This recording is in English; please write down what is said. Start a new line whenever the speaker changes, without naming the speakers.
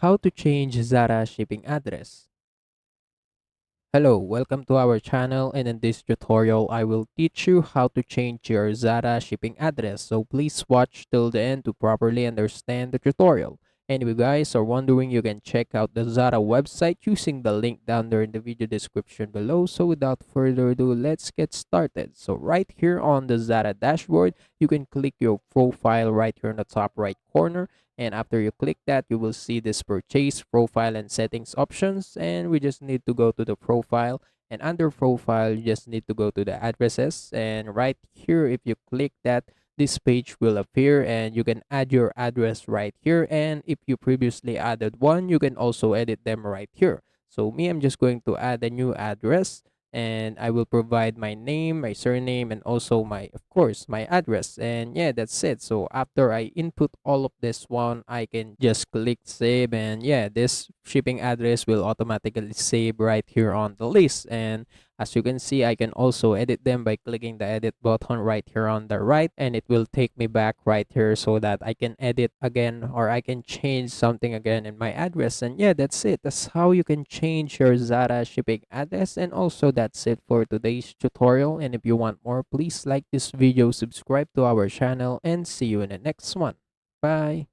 How to change Zara shipping address. Hello, welcome to our channel, and in this tutorial I will teach you how to change your Zara shipping address. So please watch till the end to properly understand the tutorial. And if you guys are wondering, you can check out the Zara website using the link down there in the video description below. So without further ado, let's get started. So right here on the Zara dashboard, you can click your profile right here in the top right corner, and after you click that, you will see this purchase profile and settings options, and we just need to go to the profile, and under profile you just need to go to the addresses, and right here if you click that, this page will appear and you can add your address right here. And if you previously added one, you can also edit them right here. So me, I'm just going to add a new address, and I will provide my name, my surname, and also my, of course, my address. And yeah, that's it. So after I input all of this one, I can just click save, and yeah, this shipping address will automatically save right here on the list. And as you can see, I can also edit them by clicking the edit button right here on the right, and it will take me back right here so that I can edit again, or I can change something again in my address. And yeah, that's it. That's how you can change your Zara shipping address. And also, that's it for today's tutorial. And if you want more, please like this video, subscribe to our channel, and see you in the next one. Bye.